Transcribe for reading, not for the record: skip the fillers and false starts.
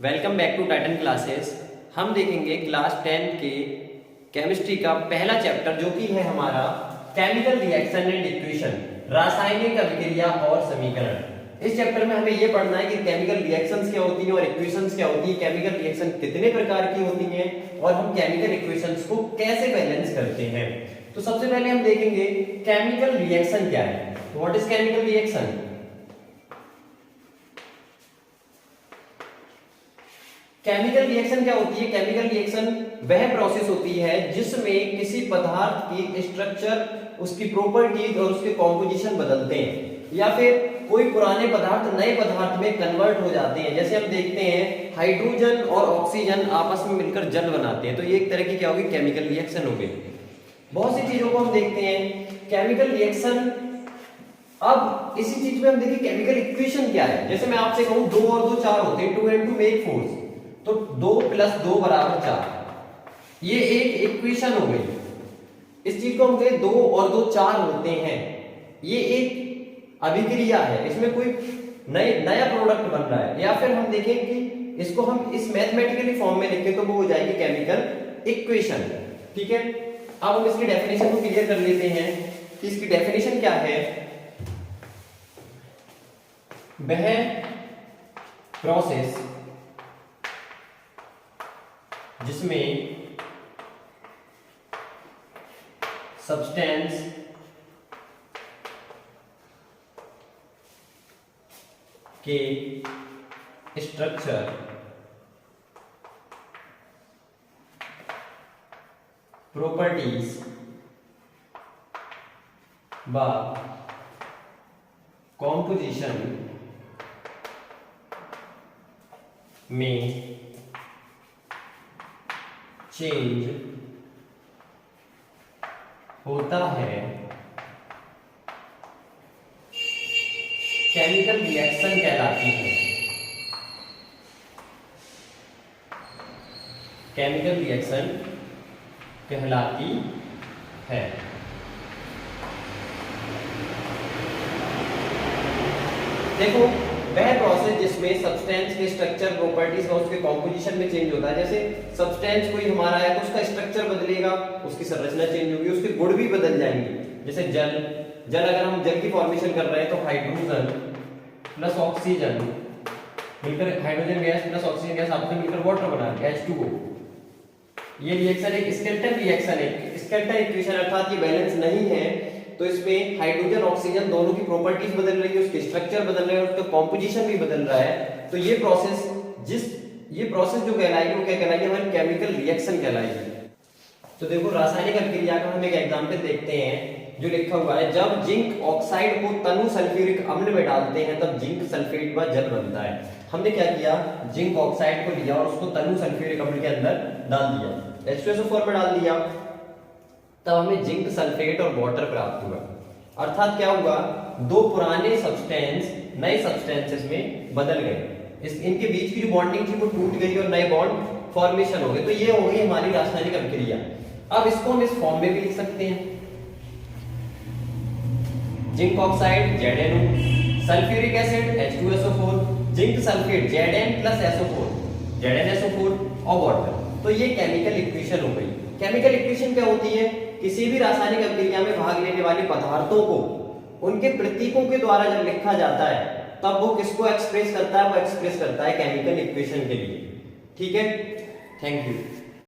Welcome back to Titan classes. हम देखेंगे class 10 के केमिस्ट्री का पहला चैप्टर जो कि है हमारा केमिकल रिएक्शन एंड इक्वेशन, रासायनिक अभिक्रिया और समीकरण। इस चैप्टर में हमें यह पढ़ना है कि केमिकल रिएक्शंस क्या होती हैं और इक्वेशंस क्या होती हैं, केमिकल रिएक्शन कितने प्रकार की होती हैं और हम केमिकल इक्वेशंस को कैसे बैलेंस करते हैं। तो सबसे पहले हम देखेंगे केमिकल रिएक्शन क्या है। What is chemical reaction? Chemical reaction क्या होती है? केमिकल रिएक्शन वह प्रोसेस होती है जिसमें किसी पदार्थ की स्ट्रक्चर, उसकी प्रॉपर्टीज और उसके कॉम्पोजिशन बदलते हैं या फिर कोई पुराने पदार्थ नए पदार्थ में कन्वर्ट हो जाते हैं। जैसे हम देखते हैं हाइड्रोजन और ऑक्सीजन आपस में मिलकर जल बनाते हैं, तो ये एक तरह की क्या होगी? केमिकल रिएक्शन हो गई। बहुत सी चीजों को हम देखते हैं केमिकल रिएक्शन। अब इसी चीज में हम देखिए केमिकल इक्वेशन क्या है। जैसे मैं आपसे कहूं 2 और 2 4 होते हैं, 2 and 2 मेक 4, तो 2 + 2 = 4। ये एक इक्वेशन हो गई। इस चीज को हम कहें 2 और 2 4 होते हैं, ये एक अभिक्रिया है, इसमें कोई नया प्रोडक्ट बन रहा है। या फिर हम देखें कि इसको हम इस मैथमेटिकली फॉर्म में लिखें तो वो हो जाएगी केमिकल इक्वेशन। ठीक है, अब हम इसकी डेफिनेशन को क्लियर कर लेते हैं कि इसकी डेफिनेशन क्या है। वह प्रोसेस जिसमें सब्सटेंस के स्ट्रक्चर, प्रॉपर्टीज व कॉम्पोजिशन में चेंज होता है, केमिकल रिएक्शन कहलाती है। केमिकल रिएक्शन कहलाती है। देखो, वह प्रोसेस जिसमें सब्सटेंस के स्ट्रक्चर, प्रॉपर्टीज और उसके कॉम्पोजिशन में चेंज होता है। जैसे सब्सटेंस कोई हमारा है तो उसका स्ट्रक्चर बदलेगा, उसकी संरचना चेंज होगी, उसके गुण भी बदल जाएंगे। जैसे जल अगर हम जल की फॉर्मेशन कर रहे हैं तो हाइड्रोजन प्लस ऑक्सीजन मिलकर, hydrogen gas plus oxygen gas आपस में मिलकर वाटर बना रही है H2O। ये रिएक्शन एक स्केलेटन रिएक्शन है, स्केलेटन इक्वेशन, अर्थात ये बैलेंस नहीं है। तो इसमें हाइड्रोजन ऑक्सीजन दोनों की प्रॉपर्टीज बदल रही है, उसके स्ट्रक्चर बदल रहे हैं, उसका कॉम्पोजिशन भी बदल रहा है। तो ये प्रोसेस जो कहलाएगी वो क्या कहलाएगी? हमारी केमिकल रिएक्शन कहलाएगी। तो देखो, रासायनिक अभिक्रिया का हम एक एग्जांपल देखते हैं जो लिखा हुआ है। जब जिंक ऑक्साइड को तनु सल्फ्यूरिक अम्ल में डालते हैं तब जिंक सल्फेट व जल बनता है। हमने क्या किया? जिंक ऑक्साइड को लिया और उसको तनु सल्फ्यूरिक अम्ल के अंदर डाल दिया, H2SO4 में डाल दिया, तब हमें जिंक सल्फेट और वाटर प्राप्त हुआ। अर्थात क्या हुआ? दो पुराने सब्सटेंस नए सब्सटेंसेस में बदल गए, इनके बीच की जो बॉन्डिंग थी वो टूट गई और नए बॉन्ड फॉर्मेशन हो गए। तो ये हो गई हमारी रासायनिक अभिक्रिया। अब इसको हम इस फॉर्म में भी लिख सकते हैं, zinc oxide ZnO, sulphuric acid H2SO4, zinc sulphate Zn + SO4, ZnSO4 और वाटर। तो ये केमिकल इक्वेशन हो गई। केमिकल इक्वेशन क्या होती है? किसी भी रासायनिक अभिक्रिया में भाग लेने वाले पदार्थों को उनके प्रतीकों के द्वारा जब लिखा जाता है तब वो किसको एक्सप्रेस करता है? वो एक्सप्रेस करता है केमिकल इक्वेशन के लिए। ठीक है, थैंक यू।